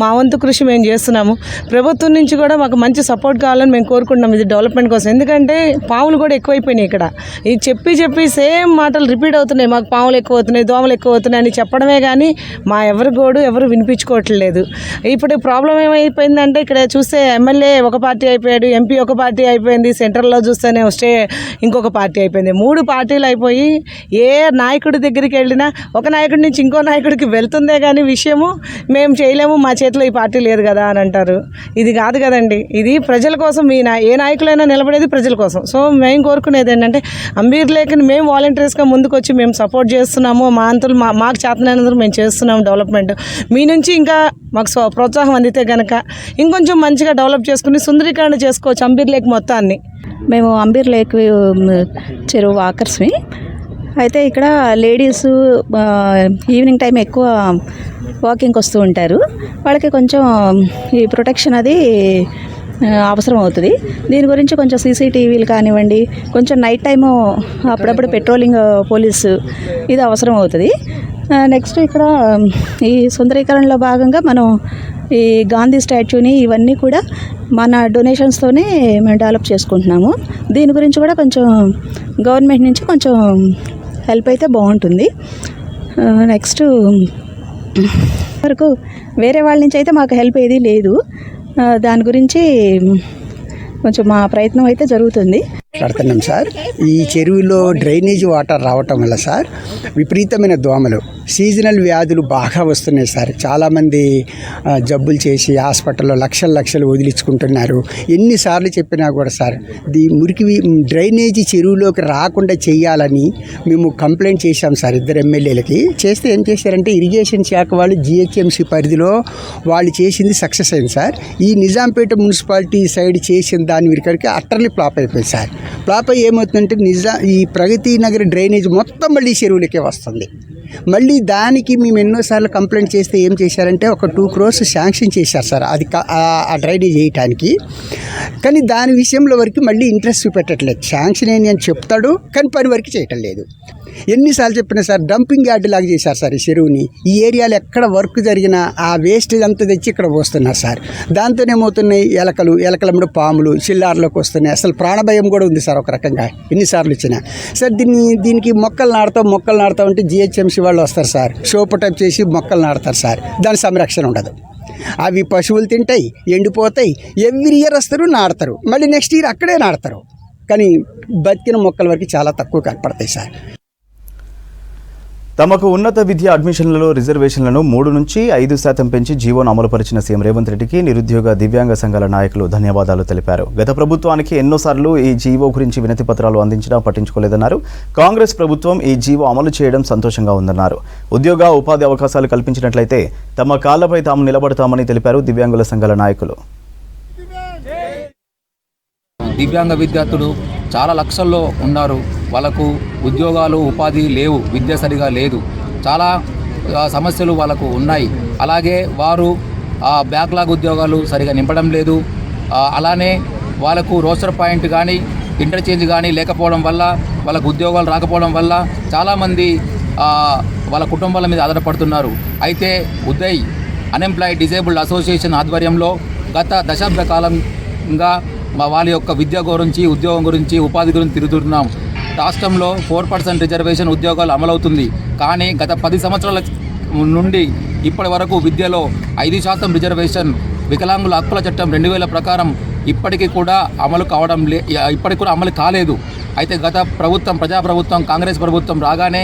మా వంతు కృషి మేము చేస్తున్నాము. ప్రభుత్వం నుంచి కూడా మాకు మంచి సపోర్ట్ కావాలని మేము కోరుకుంటున్నాం ఇది డెవలప్మెంట్ కోసం. ఎందుకంటే పాములు కూడా ఎక్కువైపోయినాయి ఇక్కడ. ఇది చెప్పి సేమ్ మాటలు రిపీట్ అవుతున్నాయి. మాకు పాములు ఎక్కువ అవుతున్నాయి, దోమలు ఎక్కువ అవుతున్నాయి అని చెప్పడమే కానీ మా ఎవరు వినిపించుకోవట్లేదు. ఇప్పుడు ప్రాబ్లం ఏమైపోయిందంటే ఇక్కడ చూస్తే ఎమ్మెల్యే ఒక పార్టీ అయిపోయాడు, ఎంపీ ఒక పార్టీ అయిపోయింది, సెంట్రల్లో చూస్తేనే వస్తే ఇంకొక పార్టీ అయిపోయింది. 3 పార్టీలు అయిపోయి ఏ నాయకుడి దగ్గరికి వెళ్ళినా ఒక నాయకుడి నుంచి ఇంకో నాయకుడికి వెళ్తుందే కానీ విషయము మేము చేయలేము, మా చేతిలో ఈ పార్టీ లేదు కదా అని అంటారు. ఇది కాదు కదండి, ఇది ప్రజల కోసం. ఏ నాయకులైనా నిలబడేది ప్రజల కోసం. సో మేము కోరుకునేది ఏంటంటే అంబీర్ లేకని మేము వాలంటీర్స్గా ముందుకు వచ్చి మేము సపోర్ట్ చేస్తున్నాము. మా అంతులు మాకు చేతనైనందుకు మేము చేస్తున్నాము డెవలప్మెంట్. మీ నుంచి ఇంకా మాకు ప్రోత్సాహం అందితే కనుక ఇంకొంచెం మంచిగా డెవలప్ చేసుకుని సుందరీకరణ చేసుకోవచ్చు అంబీర్ లేక్ మొత్తాన్ని. మేము అంబీర్ లేక్ చెరువు వాకర్స్ని. అయితే ఇక్కడ లేడీస్ ఈవినింగ్ టైం ఎక్కువ వాకింగ్కి వస్తూ ఉంటారు. వాళ్ళకి కొంచెం ఈ ప్రొటెక్షన్ అది అవసరం అవుతుంది. దీని గురించి కొంచెం సీసీటీవీలు కానివ్వండి, కొంచెం నైట్ టైము అప్పుడప్పుడు పెట్రోలింగ్ పోలీసు ఇది అవసరం అవుతుంది. నెక్స్ట్ ఇక్కడ ఈ సుందరీకరణలో భాగంగా మనం ఈ గాంధీ స్టాచ్యూని ఇవన్నీ కూడా మన డొనేషన్స్తోనే మేము డెవలప్ చేసుకుంటున్నాము. దీని గురించి కూడా కొంచెం గవర్నమెంట్ నుంచి కొంచెం హెల్ప్ అయితే బాగుంటుంది. నెక్స్ట్ వరకు వేరే వాళ్ళ నుంచి అయితే మాకు హెల్ప్ ఏదీ లేదు. దాని గురించి కొంచెం మా ప్రయత్నం అయితే జరుగుతుంది. మాట్లాడుతున్నాం సార్. ఈ చెరువులో డ్రైనేజ్ వాటర్ రావటం వల్ల సార్ విపరీతమైన దోమలు, సీజనల్ వ్యాధులు బాగా వస్తున్నాయి సార్. చాలామంది జబ్బులు చేసి హాస్పిటల్లో లక్షలు వదిలించుకుంటున్నారు. ఎన్నిసార్లు చెప్పినా కూడా సార్ మురికి డ్రైనేజీ చెరువులోకి రాకుండా చేయాలని మేము కంప్లైంట్ చేశాం సార్ 2 ఎమ్మెల్యేలకి. చేస్తే ఏం చేశారంటే ఇరిగేషన్ శాఖ వాళ్ళు జిహెచ్ఎంసీ పరిధిలో వాళ్ళు చేసింది సక్సెస్ అయింది సార్. ఈ నిజాంపేట మున్సిపాలిటీ సైడ్ చేసిన దాని వీరికి అట్టర్లీ ఫ్లాప్ అయిపోయింది సార్. ఫ్లాప్ అయ్యి ఏమవుతుందంటే ఈ ప్రగతి నగర్ డ్రైనేజ్ మొత్తం మళ్ళీ చెరువులకే వస్తుంది. మళ్ళీ దానికి మేము ఎన్నోసార్లు కంప్లైంట్ చేస్తే ఏం చేశారంటే ఒక 2 crores శాంక్షన్ చేశారు సార్ అది ఆ డ్రైనేజ్ వేయటానికి. కానీ దాని విషయంలో వరకు మళ్ళీ ఇంట్రెస్ట్ చూపెట్టట్లేదు. శాంక్షన్ ఏంటి అని చెప్తాడు కానీ పని వరకు చేయటం లేదు. ఎన్నిసార్లు చెప్పినా సార్ డంపింగ్ యార్డ్ లాగా చేశారు సార్ ఈ చెరువుని. ఈ ఏరియాలో ఎక్కడ వర్క్ జరిగినా ఆ వేస్టేజ్ అంతా తెచ్చి ఇక్కడ పోస్తున్నారు సార్. దాంతోనేమవుతున్నాయి ఎలకలమ్మడు పాములు చిల్లార్లోకి వస్తున్నాయి. అసలు ప్రాణభయం కూడా ఉంది సార్ ఒక రకంగా ఎన్నిసార్లు వచ్చినా సార్. దీనికి మొక్కలు నాడతాం అంటే జిహెచ్ఎంసీ వాళ్ళు వస్తారు సార్, షోపు టైప్ చేసి మొక్కలు నాడతారు సార్. దాని సంరక్షణ ఉండదు. అవి పశువులు తింటాయి, ఎండిపోతాయి. ఎవ్రీ ఇయర్ వస్తారు, నాడతారు, మళ్ళీ నెక్స్ట్ ఇయర్ అక్కడే నాడతారు. కానీ బతికిన మొక్కల వరకు చాలా తక్కువ కనపడతాయి సార్. తమకు ఉన్నత విద్య అడ్మిషన్లలో రిజర్వేషన్లను 3 నుంచి 5% పెంచి జీవోను అమలుపరిచిన సీఎం రేవంత్ రెడ్డికి నిరుద్యోగ దివ్యాంగ సంఘాల నాయకులు ధన్యవాదాలు తెలిపారు. గత ప్రభుత్వానికి ఎన్నోసార్లు ఈ జీవో గురించి వినతి పత్రాలు అందించినా పట్టించుకోలేదన్నారు. కాంగ్రెస్ ప్రభుత్వం ఈ జీవో అమలు చేయడం సంతోషంగా ఉందన్నారు. ఉద్యోగ ఉపాధి అవకాశాలు కల్పించినట్లయితే తమ కాళ్లపై తాము నిలబడతామని తెలిపారు దివ్యాంగుల సంఘాల నాయకులు. దివ్యాంగ విద్యార్థులు చాలా లక్షల్లో ఉన్నారు. వాళ్ళకు ఉద్యోగాలు ఉపాధి లేవు, విద్య సరిగా లేదు, చాలా సమస్యలు వాళ్ళకు ఉన్నాయి. అలాగే వారు బ్యాక్లాగ్ ఉద్యోగాలు సరిగా నింపడం లేదు. అలానే వాళ్ళకు రోస్టర్ పాయింట్ కానీ ఇంటర్చేంజ్ కానీ లేకపోవడం వల్ల వాళ్ళకు ఉద్యోగాలు రాకపోవడం వల్ల చాలామంది వాళ్ళ కుటుంబాల మీద ఆధారపడుతున్నారు. అయితే ఉదయ్ అన్ఎంప్లాయిడ్ డిజేబుల్డ్ అసోసియేషన్ ఆధ్వర్యంలో గత దశాబ్ద కాలంగా వాళ్ళ యొక్క విద్య గురించి, ఉద్యోగం గురించి, ఉపాధి గురించి తిరుగుతున్నాం. రాష్ట్రంలో 4% రిజర్వేషన్ ఉద్యోగాలు అమలవుతుంది. కానీ గత 10 సంవత్సరాల నుండి ఇప్పటి వరకు విద్యలో 5% రిజర్వేషన్ వికలాంగుల హక్కుల చట్టం 2000 ప్రకారం ఇప్పటికీ కూడా అమలు కాలేదు. అయితే గత ప్రభుత్వం, ప్రజాప్రభుత్వం, కాంగ్రెస్ ప్రభుత్వం రాగానే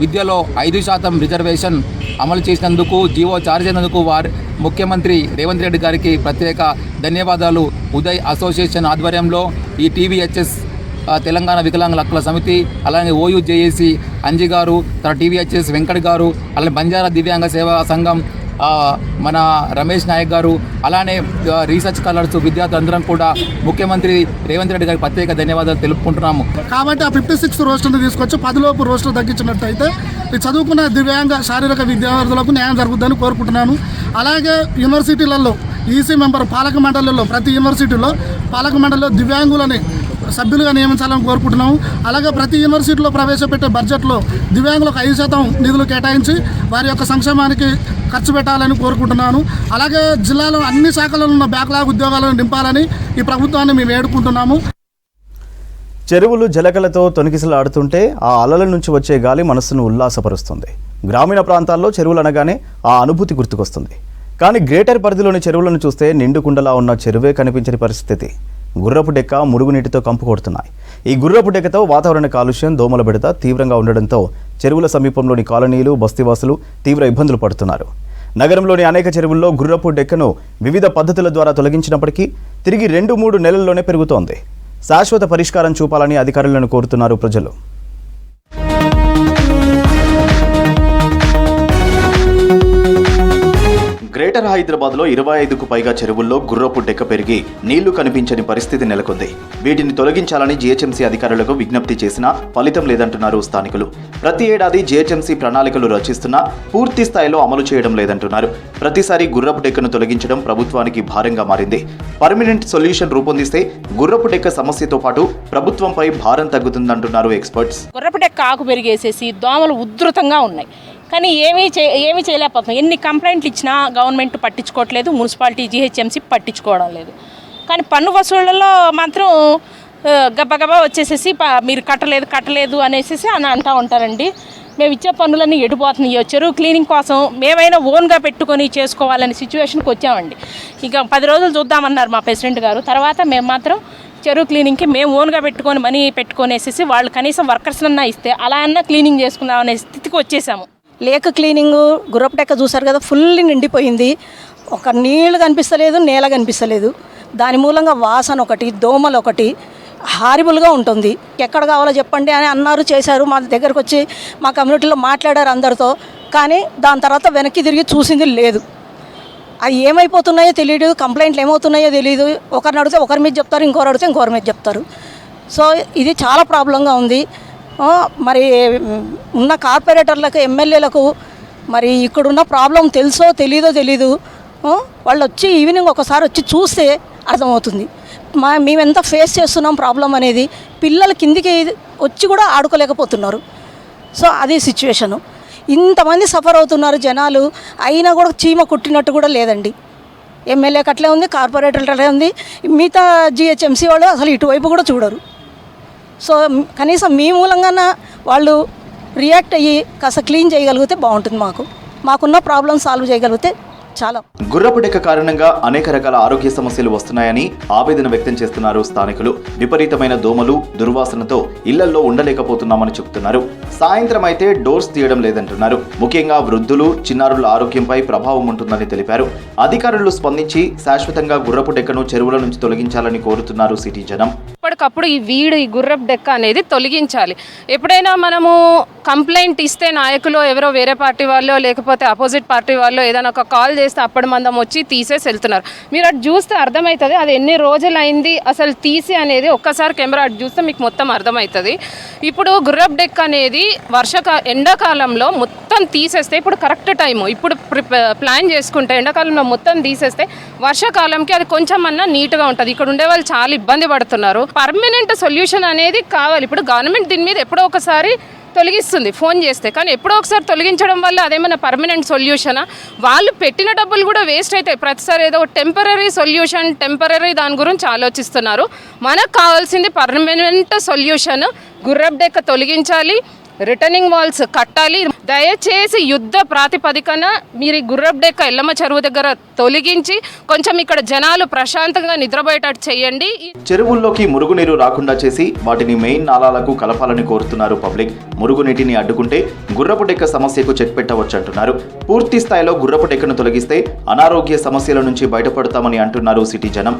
విద్యలో 5% రిజర్వేషన్ అమలు చేసినందుకు, జీవో జారీ చేసినందుకు ముఖ్యమంత్రి రేవంత్ రెడ్డి గారికి ప్రత్యేక ధన్యవాదాలు. ఉదయ్ అసోసియేషన్ ఆధ్వర్యంలో ఈ టీవీహెచ్ఎస్ తెలంగాణ వికలాంగుల హక్కుల సమితి, అలాగే ఓయూజేఏసీ అంజి గారు, తర్వాత టీవీహెచ్ఎస్ వెంకట్ గారు, అలాగే బంజారా దివ్యాంగ సేవా సంఘం మన రమేష్ నాయక్ గారు, అలానే రీసెర్చ్ స్కాలర్స్ విద్యార్థులందరం కూడా ముఖ్యమంత్రి రేవంత్ రెడ్డి గారికి ప్రత్యేక ధన్యవాదాలు తెలుపుకుంటున్నాము. కాబట్టి ఆ 56 రోస్టర్ని తీసుకొచ్చి 10 లోపు రోస్టర్ తగ్గించినట్టయితే ఈ చదువుకున్న దివ్యాంగ శారీరక విద్యార్థులకు న్యాయం జరుగుతుందని కోరుకుంటున్నాను. అలాగే యూనివర్సిటీలలో ఈసీ మెంబర్ పాలక మండలిలో, ప్రతి యూనివర్సిటీలో పాలక మండలిలో దివ్యాంగులని సభ్యులుగా నియమించాలని కోరుకుంటున్నాము. అలాగే ప్రతి యూనివర్సిటీలో ప్రవేశపెట్టే బడ్జెట్లో దివ్యాంగులకు 5% నిధులు కేటాయించి వారి యొక్క సంక్షేమానికి ఖర్చు పెట్టాలని కోరుకుంటున్నాను. అలాగే జిల్లాలో అన్ని శాఖలలో ఉన్న బ్యాక్లాగ్ ఉద్యోగాలను నింపాలని ఈ ప్రభుత్వాన్ని మేము వేడుకుంటున్నాము. చెరువులు జలకలతో తొణికిసలాడుతుంటే ఆ అలల నుంచి వచ్చే గాలి మనస్సును ఉల్లాసపరుస్తుంది. గ్రామీణ ప్రాంతాల్లో చెరువులు అనగానే ఆ అనుభూతి గుర్తుకొస్తుంది. కానీ గ్రేటర్ పరిధిలోని చెరువులను చూస్తే నిండుకుండలా ఉన్న చెరువే కనిపించని పరిస్థితి. గుర్రపు డెక్క మురుగునీటితో కంపు కొడుతున్నాయి. ఈ గుర్రపు డెక్కతో వాతావరణ కాలుష్యం, దోమల బెడత తీవ్రంగా ఉండడంతో చెరువుల సమీపంలోని కాలనీలు, బస్తీవాసులు తీవ్ర ఇబ్బందులు పడుతున్నారు. నగరంలోని అనేక చెరువుల్లో గుర్రపు డెక్కను వివిధ పద్ధతుల ద్వారా తొలగించినప్పటికీ తిరిగి 2-3 నెలల్లోనే పెరుగుతోంది. శాశ్వత పరిష్కారం చూపాలని అధికారులను కోరుతున్నారు ప్రజలు. గ్రేటర్ హైదరాబాద్లో 25కు పైగా చెరువుల్లో గుర్రపు డెక్క పెరిగి నీళ్లు కనిపించని పరిస్థితి నెలకొంది. వీటిని తొలగించాలని జీహెచ్ఎంసీ అధికారులకు విజ్ఞప్తి చేసినా ఫలితం లేదంటున్నారు స్థానికులు. ప్రతి ఏడాది జీహెచ్ఎంసీ ప్రణాళికలు రచిస్తున్నా పూర్తి స్థాయిలో అమలు చేయడం లేదంటున్నారు. ప్రతిసారి గుర్రపు డెక్కను తొలగించడం ప్రభుత్వానికి భారంగా మారింది. పర్మనెంట్ సొల్యూషన్ రూపొందిస్తే గుర్రపు డెక్క సమస్యతో పాటు ప్రభుత్వంపై భారం తగ్గుతుందంటున్నారు ఎక్స్పర్ట్స్. గుర్రపు డెక్క ఆకు పెరిగేసేసి దోమలు ఉధృతంగా ఉన్నాయి. కానీ ఏమీ చేయలేకపోతున్నాం. ఎన్ని కంప్లైంట్లు ఇచ్చినా గవర్నమెంట్ పట్టించుకోవట్లేదు, మున్సిపాలిటీ జీహెచ్ఎంసీ పట్టించుకోవడం లేదు. కానీ పన్ను వసూళ్లలో మాత్రం గబగబా వచ్చేసేసి మీరు కట్టలేదు అనేసి అని అంటూ ఉంటారండి. మేము ఇచ్చే పన్నులన్నీ ఎడిపోతున్నాయో. చెరువు క్లీనింగ్ కోసం మేమైనా ఓన్గా పెట్టుకొని చేసుకోవాలనే సిచ్యువేషన్కి వచ్చామండి. ఇక 10 రోజులు చూద్దామన్నారు మా ప్రెసిడెంట్ గారు. తర్వాత మేము మాత్రం చెరువు క్లీనింగ్కి మేము ఓన్గా పెట్టుకొని మనీ పెట్టుకొనేసేసి వాళ్ళు కనీసం వర్కర్స్ అన్నా ఇస్తే అలా అన్నా క్లీనింగ్ చేసుకుందాం అనే స్థితికి వచ్చేసాము. లేక్ క్లీనింగ్ గుర్రపు డెక్క చూసారు కదా, ఫుల్ నిండిపోయింది. ఒక నీళ్లు కనిపిస్తలేదు, నేల కనిపిస్తలేదు. దాని మూలంగా వాసన ఒకటి, దోమలు ఒకటి, హారిబుల్గా ఉంటుంది. ఎక్కడ కావాలో చెప్పండి అని అన్నారు, చేశారు. మా దగ్గరకు వచ్చి మా కమ్యూనిటీలో మాట్లాడారు అందరితో. కానీ దాని తర్వాత వెనక్కి తిరిగి చూసింది లేదు. అవి ఏమైపోతున్నాయో తెలియదు, కంప్లైంట్లు ఏమవుతున్నాయో తెలియదు. ఒకరిని అడిగితే ఒకరి మీద చెప్తారు, ఇంకోరు అడిగితే ఇంకోరి మీద చెప్తారు. సో ఇది చాలా ప్రాబ్లంగా ఉంది. మరి ఉన్న కార్పొరేటర్లకు, ఎమ్మెల్యేలకు మరి ఇక్కడున్న ప్రాబ్లం తెలుసో తెలీదు. వాళ్ళు వచ్చి ఈవినింగ్ ఒకసారి వచ్చి చూస్తే అర్థమవుతుంది మేము ఎంత ఫేస్ చేస్తున్నాం ప్రాబ్లం అనేది. పిల్లలు కిందికి వచ్చి కూడా ఆడుకోలేకపోతున్నారు. సో అది సిచ్యువేషను. ఇంతమంది సఫర్ అవుతున్నారు జనాలు, అయినా కూడా చీమ కుట్టినట్టు కూడా లేదండి. ఎమ్మెల్యేకి అట్లే ఉంది, కార్పొరేటర్ అట్లే ఉంది, మిగతా జీహెచ్ఎంసీ వాళ్ళు అసలు ఇటువైపు కూడా చూడరు. సో కనీసం మీ మూలంగా వాళ్ళు రియాక్ట్ అయ్యి కాస్త క్లీన్ చేయగలిగితే బాగుంటుంది. మాకున్న ప్రాబ్లం సాల్వ్ చేయగలిగితే చాలా. గుర్రపు డెక్క కారణంగా అనేక రకాల ఆరోగ్య సమస్యలు వస్తున్నాయని ఆవేదన వ్యక్తం చేస్తున్నారు స్థానికులు. విపరీతమైన దోమలు, దుర్వాసనతో ఇళ్లల్లో ఉండలేకపోతున్నామని చెబుతున్నారు. సాయంత్రం అయితే డోర్స్ తీయడం లేదంటున్నారు. ముఖ్యంగా వృద్ధులు, చిన్నారుల ఆరోగ్యంపై ప్రభావం ఉంటుందని తెలిపారు. అధికారులు స్పందించి శాశ్వతంగా గుర్రపు డెక్కను చెరువుల నుంచి తొలగించాలని కోరుతున్నారు సిటీ జనం. ఇప్పటికప్పుడు ఈ గుర్రపు డెక్క అనేది తొలగించాలి. ఎప్పుడైనా మనము కంప్లైంట్ ఇస్తే నాయకులు ఎవరో వేరే పార్టీ వాళ్ళు లేకపోతే అపోజిట్ పార్టీ వాళ్ళు ఏదైనా ఒక కాల్ చేస్తే అప్పటి మందం వచ్చి తీసేసి వెళ్తున్నారు. మీరు అటు చూస్తే అర్థమవుతుంది అది ఎన్ని రోజులైంది అసలు తీసి అనేది. ఒక్కసారి కెమెరా అటు చూస్తే మీకు మొత్తం అర్థమవుతుంది. ఇప్పుడు గుర్రపు డెక్క అనేది ఎండాకాలంలో మొత్తం తీసేస్తే ఇప్పుడు కరెక్ట్ టైము. ఇప్పుడు ప్లాన్ చేసుకుంటే ఎండాకాలంలో మొత్తం తీసేస్తే వర్షాకాలంకి అది కొంచెం అన్నా నీట్గా ఉంటుంది. ఇక్కడ ఉండే వాళ్ళు చాలా ఇబ్బంది పడుతున్నారు. పర్మనెంట్ సొల్యూషన్ అనేది కావాలి. ఇప్పుడు గవర్నమెంట్ దీని మీద ఎప్పుడో ఒకసారి తొలగిస్తుంది ఫోన్ చేస్తే, కానీ ఎప్పుడో ఒకసారి తొలగించడం వల్ల అదేమన్నా పర్మనెంట్ సొల్యూషనా? వాళ్ళు పెట్టిన డబ్బులు కూడా వేస్ట్ అవుతాయి. ప్రతిసారి ఏదో టెంపరీ సొల్యూషన్, టెంపరీ దాని గురించి ఆలోచిస్తున్నారు. మనకు కావాల్సింది పర్మనెంట్ సొల్యూషన్. గుర్రపు డెక్క తొలగించాలి, రిటర్నింగ్ వాల్స్ కట్టాలి. దయచేసి యుద్ధ ప్రాతిపదికన మీరు ఈ గుర్రపు డెక్క ఎల్లమ్మ చెరువు దగ్గర తొలగించి కొంచెం ఇక్కడ జనాలు ప్రశాంతంగా నిద్రపోయేటట్టు చేయండి. చెరువుల్లోకి మురుగునీరు రాకుండా చేసి వాటిని మెయిన్ నాలాలకు కలపాలని కోరుతున్నారు పబ్లిక్. మురుగునీటిని అడ్డుకుంటే గుర్రపు డెక్క సమస్యకు చెక్ పెట్టవచ్చంటున్నారు. పూర్తి స్థాయిలో గుర్రపు డెక్కను తొలగిస్తే అనారోగ్య సమస్యల నుంచి బయటపడతామని అంటున్నారు సిటీ జనం.